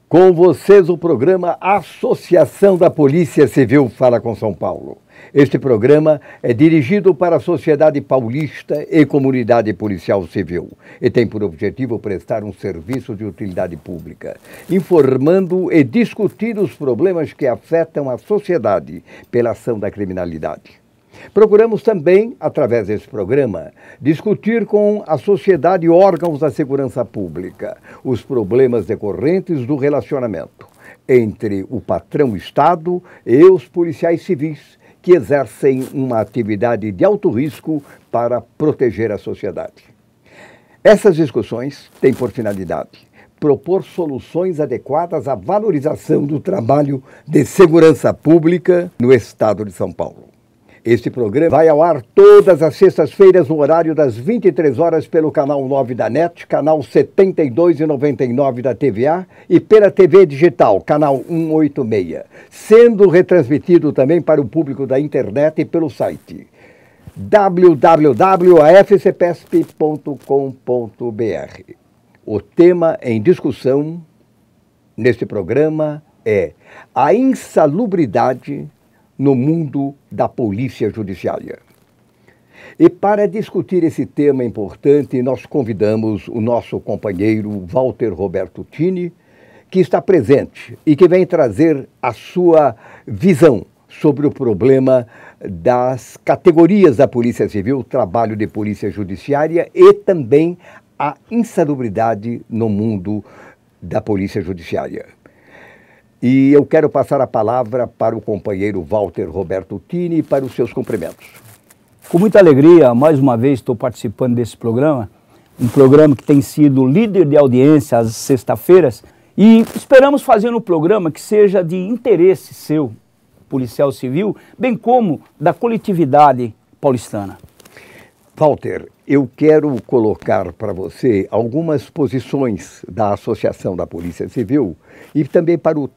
Com vocês o programa Associação da Polícia Civil fala com São Paulo. Este programa é dirigido para a sociedade paulista e comunidade policial civil e tem por objetivo prestar um serviço de utilidade pública, informando e discutir os problemas que afetam a sociedade pela ação da criminalidade. Procuramos também, através desse programa, discutir com a sociedade e órgãos da segurança pública os problemas decorrentes do relacionamento entre o patrão Estado e os policiais civis que exercem uma atividade de alto risco para proteger a sociedade. Essas discussões têm por finalidade propor soluções adequadas à valorização do trabalho de segurança pública no Estado de São Paulo. Este programa vai ao ar todas as sextas-feiras no horário das 23 horas pelo canal 9 da NET, canal 72,99 da TVA e pela TV Digital, canal 186, sendo retransmitido também para o público da internet e pelo site www.afcpesp.com.br. O tema em discussão neste programa é a insalubridade no mundo da polícia judiciária. E para discutir esse tema importante, nós convidamos o nosso companheiro Walter Roberto Tini, que está presente e que vem trazer a sua visão sobre o problema das categorias da Polícia Civil, trabalho de polícia judiciária e também a insalubridade no mundo da polícia judiciária. E eu quero passar a palavra para o companheiro Walter Roberto Tini para os seus cumprimentos. Com muita alegria, mais uma vez estou participando desse programa, um programa que tem sido líder de audiência às sextas-feiras, e esperamos fazer um programa que seja de interesse seu, policial civil, bem como da coletividade paulistana. Walter, eu quero colocar para você algumas posições da Associação da Polícia Civil e também para o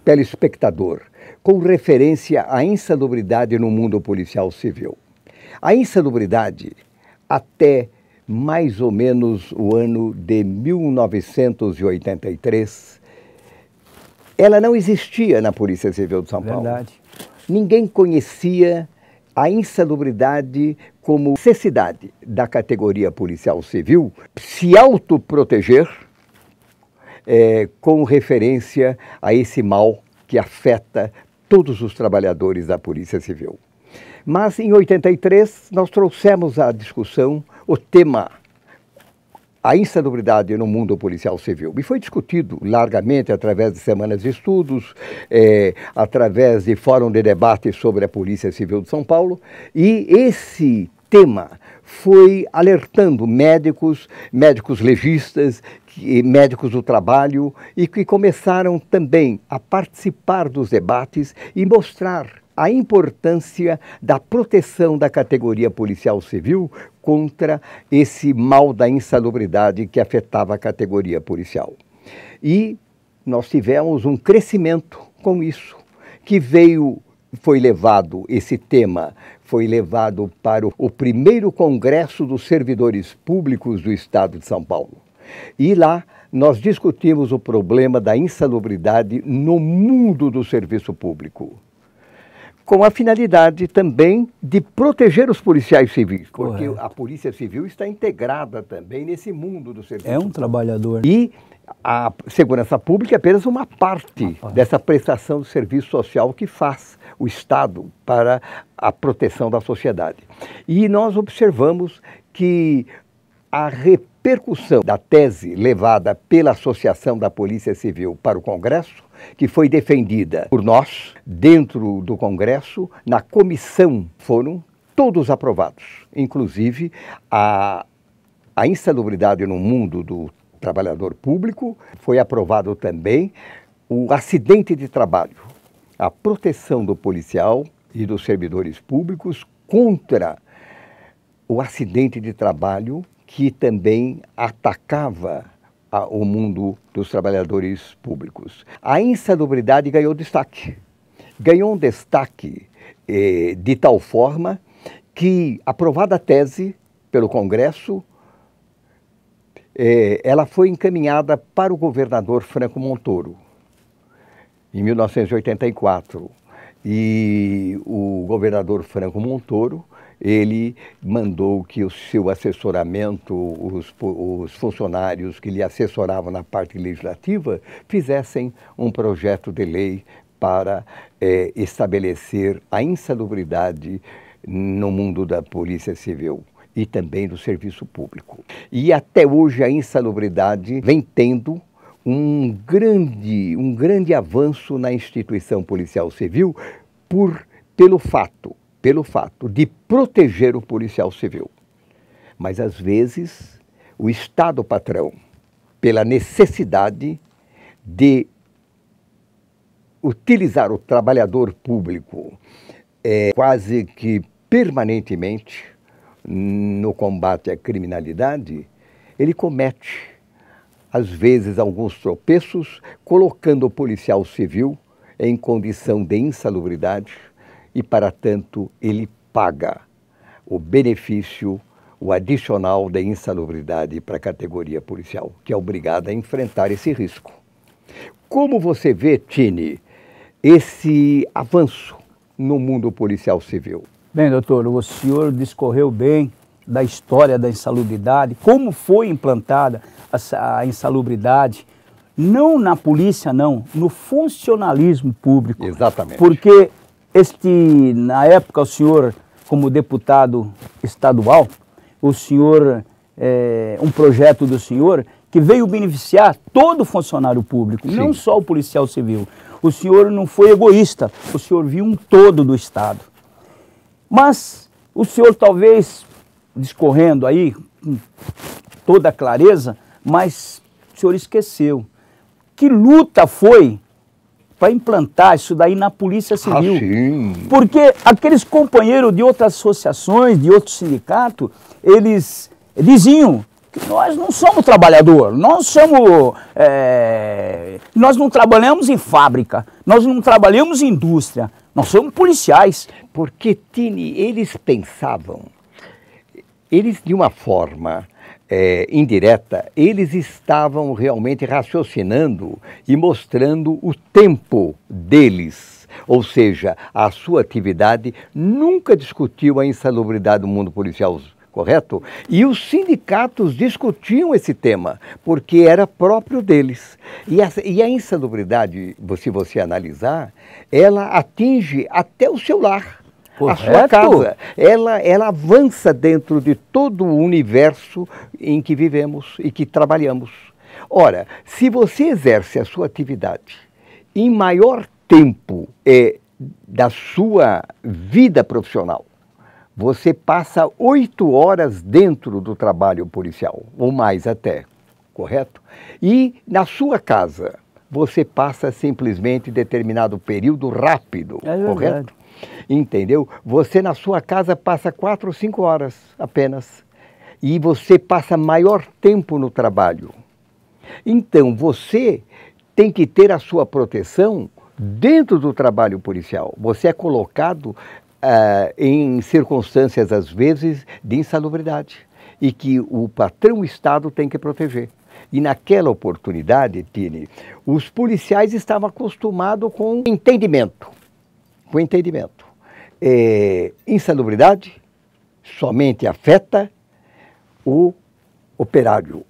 telespectador, com referência à insalubridade no mundo policial civil. A insalubridade, até mais ou menos o ano de 1983, ela não existia na Polícia Civil de São Paulo. Verdade. Ninguém conhecia a insalubridade como necessidade da categoria policial civil se autoproteger com referência a esse mal que afeta todos os trabalhadores da Polícia Civil. Mas em 83 nós trouxemos à discussão o tema a insalubridade no mundo policial civil. E foi discutido largamente através de semanas de estudos, através de fórum de debate sobre a Polícia Civil de São Paulo, e esse tema foi alertando médicos legistas, médicos do trabalho, e que começaram também a participar dos debates e mostrar a importância da proteção da categoria policial civil contra esse mal da insalubridade que afetava a categoria policial. E nós tivemos um crescimento com isso, que esse tema foi levado para o primeiro Congresso dos Servidores Públicos do Estado de São Paulo. E lá nós discutimos o problema da insalubridade no mundo do serviço público, com a finalidade também de proteger os policiais civis, porque a Polícia Civil está integrada também nesse mundo do serviço público. É um trabalhador. E a segurança pública é apenas uma parte dessa prestação de serviço social que faz o Estado para a proteção da sociedade. E nós observamos que a repercussão da tese levada pela Associação da Polícia Civil para o Congresso, que foi defendida por nós, dentro do Congresso, na comissão, foram todos aprovados. Inclusive, a insalubridade no mundo do trabalhador público, foi aprovado também o acidente de trabalho, a proteção do policial e dos servidores públicos contra o acidente de trabalho que também atacava o mundo dos trabalhadores públicos. A insalubridade ganhou destaque. Ganhou um destaque de tal forma que, aprovada a tese pelo Congresso, ela foi encaminhada para o governador Franco Montoro, em 1984. E o governador Franco Montoro, ele mandou que o seu assessoramento, os funcionários que lhe assessoravam na parte legislativa, fizessem um projeto de lei para estabelecer a insalubridade no mundo da Polícia Civil e também do serviço público. E até hoje a insalubridade vem tendo um grande avanço na instituição policial civil pelo fato de proteger o policial civil. Mas às vezes o Estado patrão, pela necessidade de utilizar o trabalhador público quase que permanentemente no combate à criminalidade, ele comete às vezes alguns tropeços, colocando o policial civil em condição de insalubridade e, para tanto, ele paga o benefício, o adicional da insalubridade para a categoria policial, que é obrigada a enfrentar esse risco. Como você vê, Tini, esse avanço no mundo policial civil? Bem, doutor, o senhor discorreu bem da história da insalubridade, como foi implantada a insalubridade, não na polícia, não, no funcionalismo público. Exatamente. Porque na época, o senhor, como deputado estadual, o senhor, um projeto do senhor que veio beneficiar todo funcionário público, sim, não só o policial civil. O senhor não foi egoísta, o senhor viu um todo do Estado. Mas o senhor talvez, discorrendo aí com toda a clareza, mas o senhor esqueceu. Que luta foi para implantar isso daí na Polícia Civil? Sim. Porque aqueles companheiros de outras associações, de outros sindicatos, eles diziam que nós não somos trabalhador, nós não trabalhamos em fábrica, nós não trabalhamos em indústria, nós somos policiais. Porque, Tini, eles pensavam, de uma forma indireta, eles estavam realmente raciocinando e mostrando o tempo deles. Ou seja, a sua atividade nunca discutiu a insalubridade do mundo policial, correto? E os sindicatos discutiam esse tema, porque era próprio deles. E a insalubridade, se você analisar, ela atinge até o seu lar. Correto. A sua casa, ela avança dentro de todo o universo em que vivemos e que trabalhamos. Ora, se você exerce a sua atividade em maior tempo da sua vida profissional, você passa 8 horas dentro do trabalho policial, ou mais até, correto? E na sua casa, você passa simplesmente determinado período rápido, correto? Entendeu? Você na sua casa passa 4 ou 5 horas apenas. E você passa maior tempo no trabalho. Então, você tem que ter a sua proteção dentro do trabalho policial. Você é colocado em circunstâncias, às vezes, de insalubridade. E que o patrão Estado tem que proteger. E naquela oportunidade, Tini, os policiais estavam acostumados com entendimento. Insalubridade somente afeta o operário.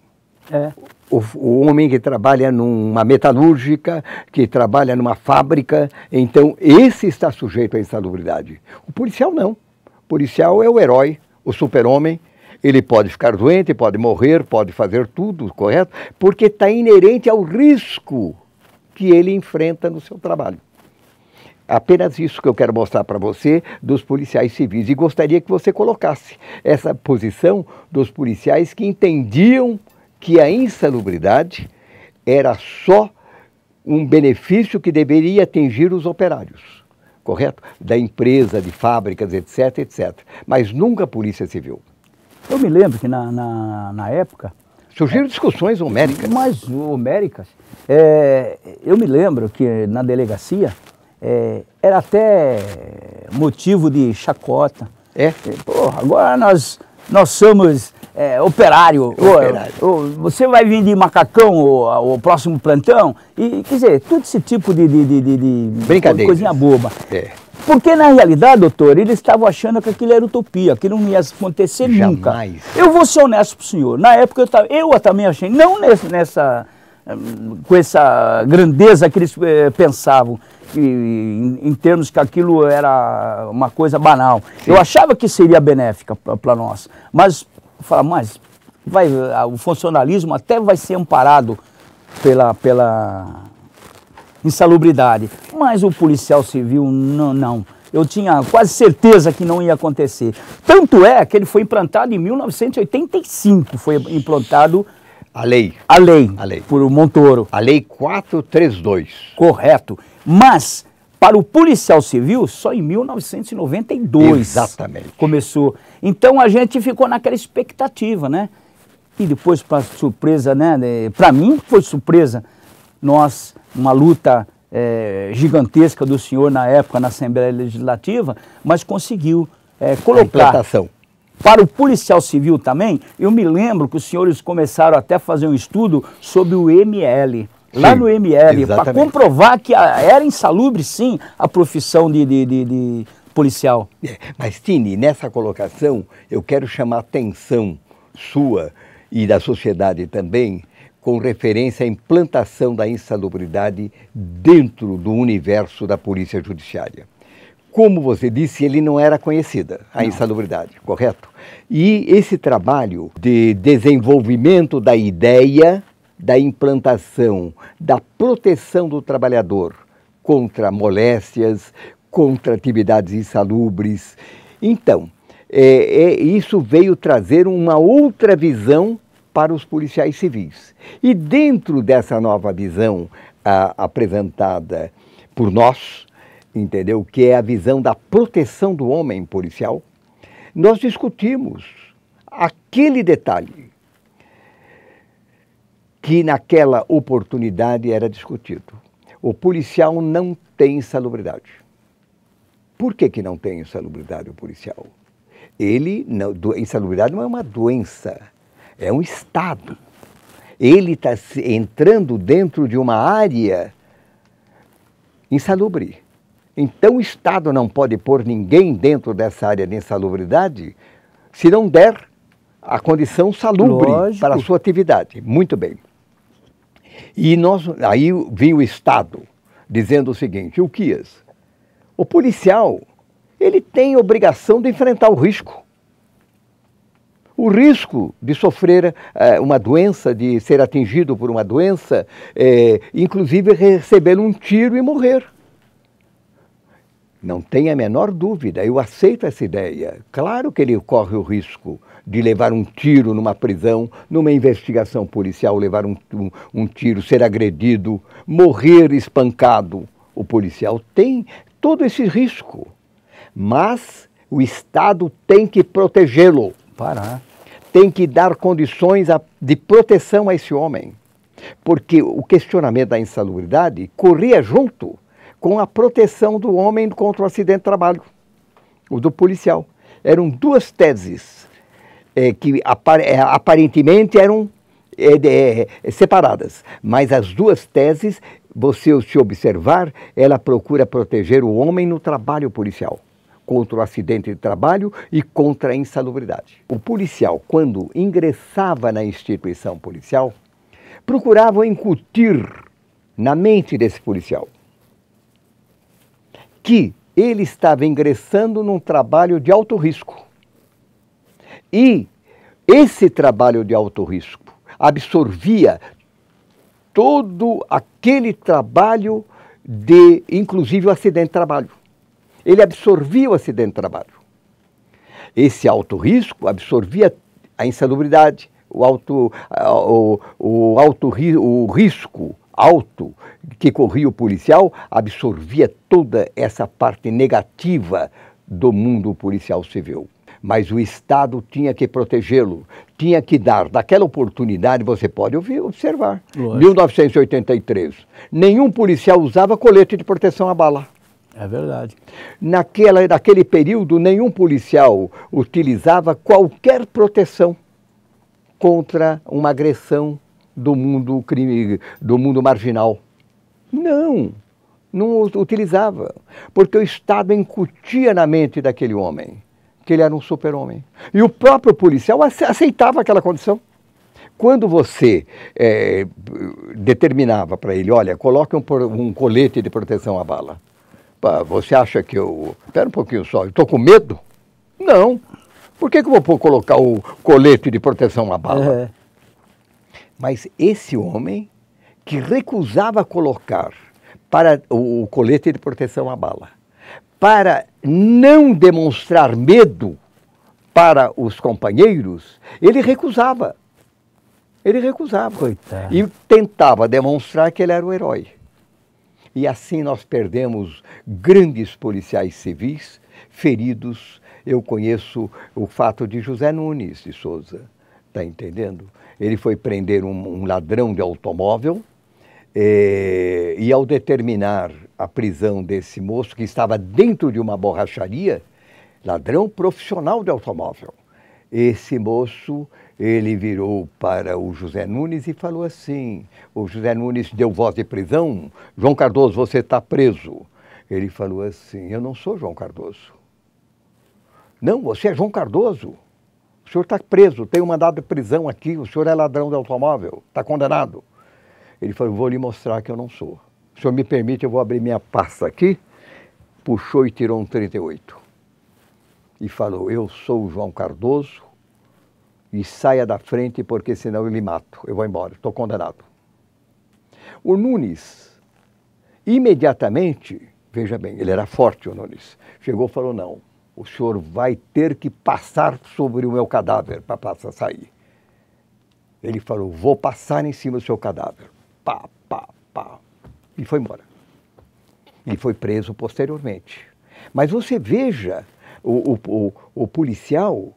O homem que trabalha numa metalúrgica, que trabalha numa fábrica, então esse está sujeito à insalubridade. O policial não. O policial é o herói, o super-homem. Ele pode ficar doente, pode morrer, pode fazer tudo, correto? Porque está inerente ao risco que ele enfrenta no seu trabalho. Apenas isso que eu quero mostrar para você dos policiais civis. E gostaria que você colocasse essa posição dos policiais que entendiam que a insalubridade era só um benefício que deveria atingir os operários, correto? Da empresa, de fábricas, etc, etc. Mas nunca a Polícia Civil. Eu me lembro que na época... Surgiram discussões homéricas. Mas homéricas. Eu me lembro que na delegacia... era até motivo de chacota. Porra, agora nós somos operário. Você vai vir de macacão o próximo plantão. E, quer dizer, todo esse tipo de coisinha boba. Porque, na realidade, doutor, eles estavam achando que aquilo era utopia, aquilo não ia acontecer nunca. Eu vou ser honesto para o senhor. Na época, eu também achei, não com essa grandeza que eles pensavam, em termos que aquilo era uma coisa banal. Sim. Eu achava que seria benéfica para nós. Mas o funcionalismo até vai ser amparado pela insalubridade, mas o policial civil não. Eu tinha quase certeza que não ia acontecer. Tanto é que ele foi implantado em 1985, foi implantado a lei por Montoro. A lei 432. Correto. Mas para o policial civil só em 1992. Exatamente. Começou. Então a gente ficou naquela expectativa, né? E depois, para surpresa, né? Para mim foi surpresa. Nós, uma luta gigantesca do senhor na época na Assembleia Legislativa, mas conseguiu colocar para o policial civil também. Eu me lembro que os senhores começaram até a fazer um estudo sobre o ML, lá no ML, para comprovar que era insalubre, sim, a profissão de policial. Mas, Tini, nessa colocação, eu quero chamar a atenção sua e da sociedade também, com referência à implantação da insalubridade dentro do universo da Polícia Judiciária. Como você disse, ele não era conhecida, a insalubridade, correto? E esse trabalho de desenvolvimento da ideia, da implantação, da proteção do trabalhador contra moléstias, contra atividades insalubres. Então, isso veio trazer uma outra visão para os policiais civis. E dentro dessa nova visão apresentada por nós, entendeu? Que é a visão da proteção do homem policial, nós discutimos aquele detalhe que naquela oportunidade era discutido. O policial não tem insalubridade. Por que não tem insalubridade o policial? Insalubridade não é uma doença, é um estado. Ele está entrando dentro de uma área insalubre. Então o Estado não pode pôr ninguém dentro dessa área de insalubridade se não der a condição salubre para a sua atividade. Muito bem. E aí vem o Estado dizendo o seguinte: o policial, ele tem obrigação de enfrentar o risco. O risco de sofrer uma doença, de ser atingido por uma doença, inclusive receber um tiro e morrer. Não tem a menor dúvida, eu aceito essa ideia. Claro que ele corre o risco de levar um tiro numa prisão, numa investigação policial, levar um tiro, ser agredido, morrer espancado. O policial tem todo esse risco, mas o Estado tem que protegê-lo. Tem que dar condições de proteção a esse homem, porque o questionamento da insalubridade corria junto com a proteção do homem contra o acidente de trabalho, o do policial. Eram duas teses que aparentemente eram separadas, mas as duas teses, você se observar, ela procura proteger o homem no trabalho policial, contra o acidente de trabalho e contra a insalubridade. O policial, quando ingressava na instituição policial, procurava incutir na mente desse policial que ele estava ingressando num trabalho de alto risco. E esse trabalho de alto risco absorvia todo aquele trabalho inclusive o acidente de trabalho. Ele absorvia o acidente de trabalho. Esse alto risco absorvia a insalubridade, o risco alto que corria o policial absorvia toda essa parte negativa do mundo policial civil. Mas o Estado tinha que protegê-lo, tinha que dar, daquela oportunidade, você pode observar, 1983, nenhum policial usava colete de proteção à bala. É verdade. Naquele período, nenhum policial utilizava qualquer proteção contra uma agressão do mundo crime, do mundo marginal. Não utilizava, porque o Estado incutia na mente daquele homem que ele era um super-homem. E o próprio policial aceitava aquela condição. Quando você determinava para ele, olha, coloque um colete de proteção à bala. Você acha que eu... Espera um pouquinho só, eu estou com medo? Não. Por que eu vou colocar o colete de proteção à bala? Mas esse homem que recusava colocar para o colete de proteção à bala, para não demonstrar medo para os companheiros, ele recusava. Ele recusava. Coitado. E tentava demonstrar que ele era o herói. E assim nós perdemos grandes policiais civis feridos. Eu conheço o fato de José Nunes de Souza, está entendendo? Ele foi prender um ladrão de automóvel e ao determinar a prisão desse moço que estava dentro de uma borracharia, ladrão profissional de automóvel, esse moço, ele virou para o José Nunes e falou assim, o José Nunes deu voz de prisão, João Cardoso, você está preso. Ele falou assim, eu não sou João Cardoso. Não, você é João Cardoso. O senhor está preso, tem um mandado de prisão aqui, o senhor é ladrão de automóvel, está condenado. Ele falou, vou lhe mostrar que eu não sou. O senhor me permite, eu vou abrir minha pasta aqui. Puxou e tirou um 38. E falou, eu sou o João Cardoso e saia da frente porque senão eu lhe mato. Eu vou embora, estou condenado. O Nunes, imediatamente, veja bem, ele era forte o Nunes, chegou e falou, não, o senhor vai ter que passar sobre o meu cadáver para sair. Ele falou, vou passar em cima do seu cadáver. Pá, pá, pá. E foi embora. E foi preso posteriormente. Mas você veja, o policial,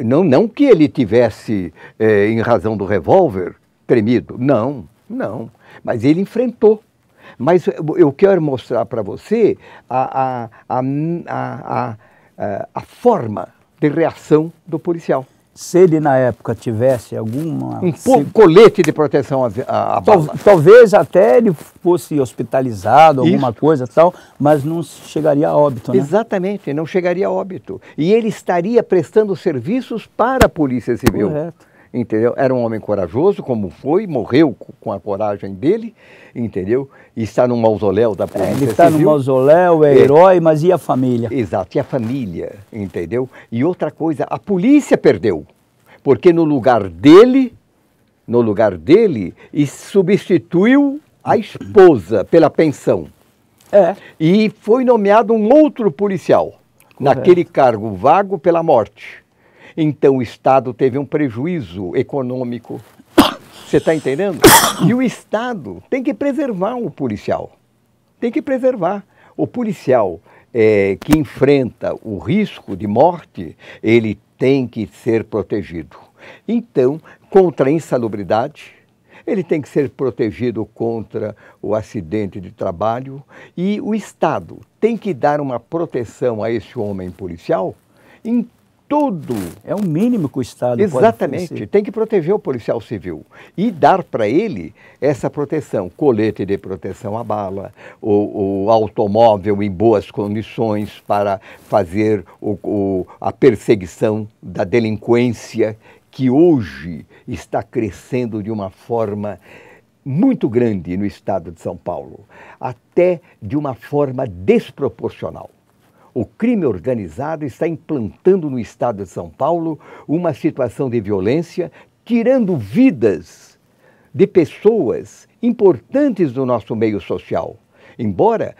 não que ele tivesse, em razão do revólver, tremido. Não. Mas ele enfrentou. Mas eu quero mostrar para você a forma de reação do policial. Se ele, na época, tivesse alguma... colete de proteção à bala. Talvez até ele fosse hospitalizado, alguma coisa tal, mas não chegaria a óbito, né? Exatamente, não chegaria a óbito. E ele estaria prestando serviços para a Polícia Civil. Correto. Entendeu? Era um homem corajoso, como foi, morreu com a coragem dele, entendeu? E está no mausoléu da Polícia Civil. Ele está no mausoléu, é herói, mas e a família? Exato, e a família, entendeu? E outra coisa, a polícia perdeu, porque no lugar dele, e substituiu a esposa pela pensão. E foi nomeado um outro policial, naquele cargo vago pela morte. Então o Estado teve um prejuízo econômico. Você está entendendo? E o Estado tem que preservar o policial. Tem que preservar. O policial que enfrenta o risco de morte, ele tem que ser protegido. Então, contra a insalubridade, ele tem que ser protegido contra o acidente de trabalho e o Estado tem que dar uma proteção a esse homem policial em tudo. É o mínimo que o Estado Exatamente, pode tem que proteger o policial civil e dar para ele essa proteção, colete de proteção à bala, o automóvel em boas condições para fazer a perseguição da delinquência que hoje está crescendo de uma forma muito grande no estado de São Paulo, até de uma forma desproporcional. O crime organizado está implantando no estado de São Paulo uma situação de violência, tirando vidas de pessoas importantes do nosso meio social. Embora,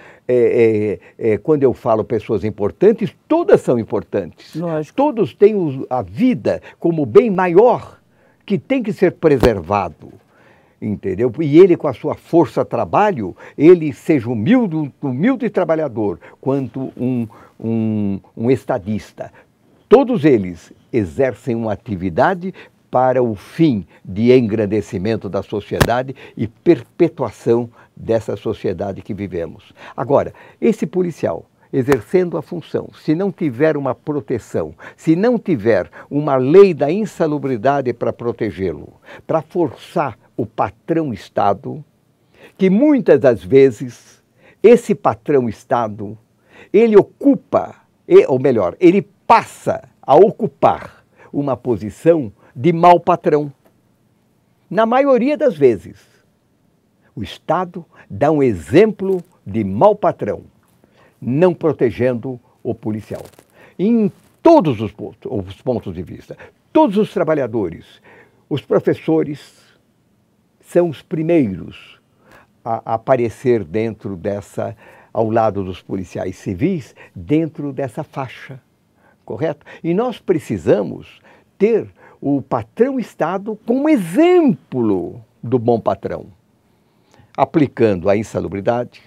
quando eu falo pessoas importantes, todas são importantes. Lógico. Todos têm a vida como bem maior, que tem que ser preservado. Entendeu? E ele, com a sua força-trabalho, ele seja humilde trabalhador, quanto um estadista. Todos eles exercem uma atividade para o fim de engrandecimento da sociedade e perpetuação dessa sociedade que vivemos. Agora, esse policial exercendo a função, se não tiver uma proteção, se não tiver uma lei da insalubridade para protegê-lo, para forçar o patrão Estado, que muitas das vezes esse patrão Estado, ele ocupa, ou melhor, ele passa a ocupar uma posição de mau patrão. Na maioria das vezes, o Estado dá um exemplo de mau patrão, não protegendo o policial. Em todos os pontos de vista, todos os trabalhadores, os professores são os primeiros a aparecer dentro dessa, ao lado dos policiais civis, dentro dessa faixa, correto? E nós precisamos ter o patrão Estado como exemplo do bom patrão, aplicando a insalubridade,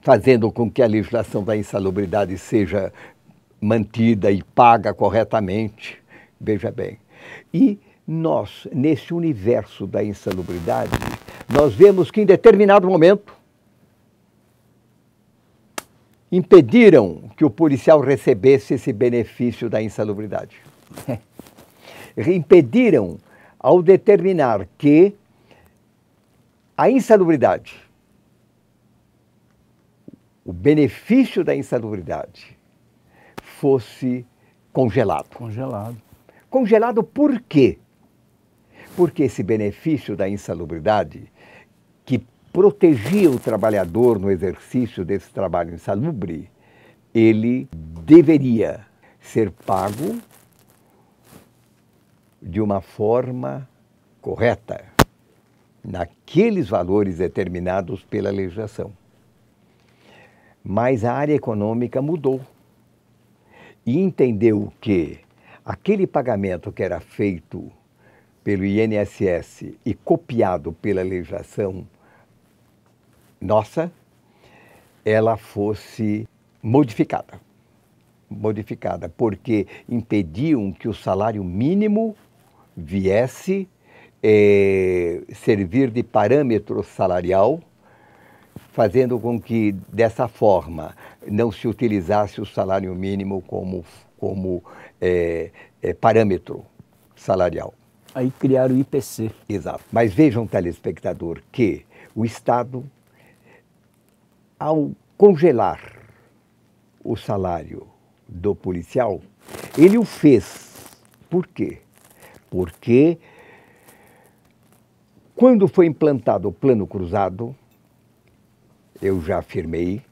fazendo com que a legislação da insalubridade seja mantida e paga corretamente, veja bem. E nós, nesse universo da insalubridade, nós vemos que em determinado momento impediram que o policial recebesse esse benefício da insalubridade. Impediram ao determinar que a insalubridade, o benefício da insalubridade, fosse congelado. Congelado. Congelado por quê? Porque esse benefício da insalubridade, que protegia o trabalhador no exercício desse trabalho insalubre, ele deveria ser pago de uma forma correta, naqueles valores determinados pela legislação. Mas a área econômica mudou e entendeu que aquele pagamento que era feito pelo INSS e copiado pela legislação nossa, ela fosse modificada. Modificada, porque impediam que o salário mínimo viesse servir de parâmetro salarial, fazendo com que, dessa forma, não se utilizasse o salário mínimo como parâmetro salarial. Aí criaram o IPC. Exato. Mas vejam, telespectador, que o Estado, ao congelar o salário do policial, ele o fez. Por quê? Porque quando foi implantado o Plano Cruzado, eu já afirmei,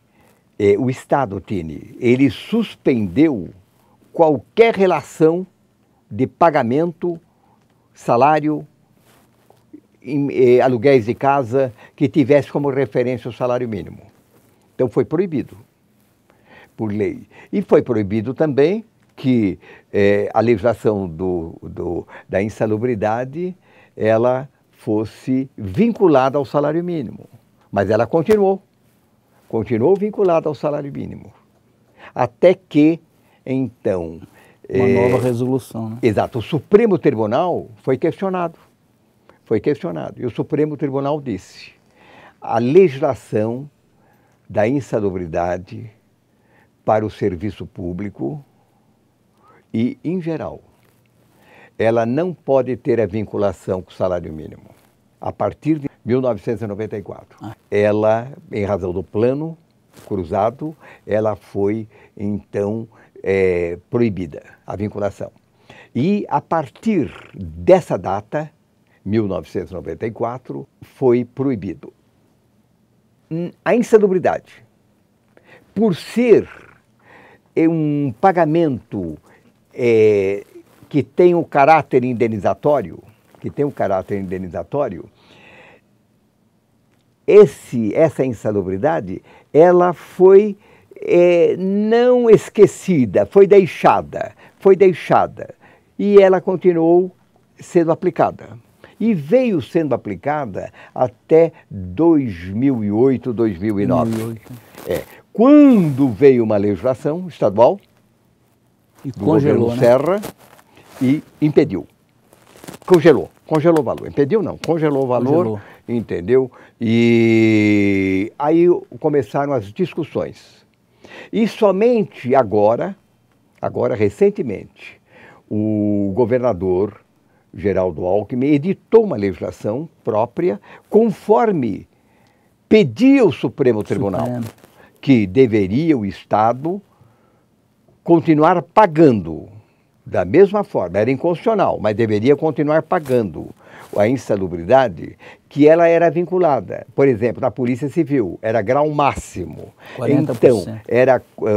o Estado, Tini, ele suspendeu qualquer relação de pagamento, salário, aluguéis de casa, que tivesse como referência o salário mínimo. Então foi proibido, por lei. E foi proibido também que a legislação da insalubridade, ela fosse vinculada ao salário mínimo. Mas ela continuou vinculada ao salário mínimo. Até que, então... Uma nova resolução, né? Exato. O Supremo Tribunal foi questionado. E o Supremo Tribunal disse: a legislação da insalubridade para o serviço público e, em geral, ela não pode ter a vinculação com o salário mínimo. A partir de 1994, ela, em razão do Plano Cruzado, ela foi, então, proibida, a vinculação. E, a partir dessa data, 1994, foi proibido. A insalubridade, por ser um pagamento que tem um caráter indenizatório, essa insalubridade, ela foi não esquecida, foi deixada, e ela continuou sendo aplicada. E veio sendo aplicada até 2008, 2009. 2008. Quando veio uma legislação estadual e do governo Serra, e impediu. Congelou o valor. Impediu não, congelou o valor, entendeu? E aí começaram as discussões. E somente agora recentemente, o governador Geraldo Alckmin editou uma legislação própria conforme pedia o Supremo Tribunal, que deveria o Estado continuar pagando da mesma forma, era inconstitucional, mas deveria continuar pagando a insalubridade, que ela era vinculada. Por exemplo, na Polícia Civil, era grau máximo. 40%. Então,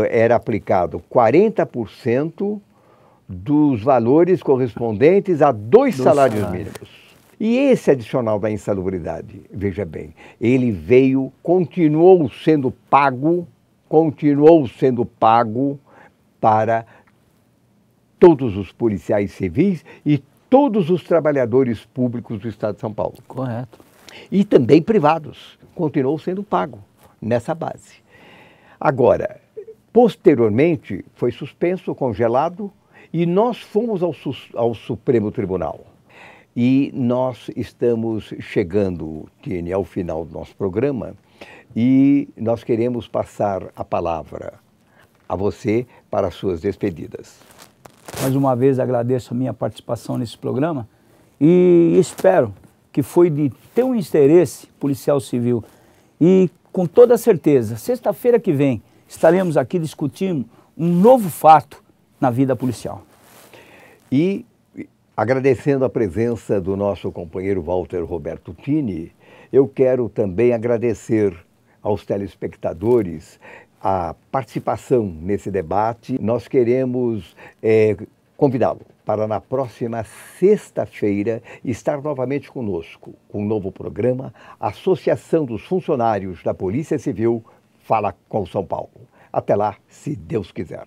era aplicado 40% dos valores correspondentes a dois salários mínimos. E esse adicional da insalubridade, veja bem, ele continuou sendo pago para todos os policiais civis e todos os trabalhadores públicos do Estado de São Paulo. Correto. E também privados, continuou sendo pago nessa base. Agora, posteriormente, foi suspenso, congelado, e nós fomos ao Supremo Tribunal. E nós estamos chegando, Tine, ao final do nosso programa, e nós queremos passar a palavra a você para as suas despedidas. Mais uma vez agradeço a minha participação nesse programa e espero que foi de teu interesse policial civil. E com toda certeza, sexta-feira que vem, estaremos aqui discutindo um novo fato na vida policial. E agradecendo a presença do nosso companheiro Walter Roberto Tini, eu quero também agradecer aos telespectadores a participação nesse debate. Nós queremos convidá-lo para na próxima sexta-feira estar novamente conosco com um novo programa, a Associação dos Funcionários da Polícia Civil Fala com São Paulo. Até lá, se Deus quiser.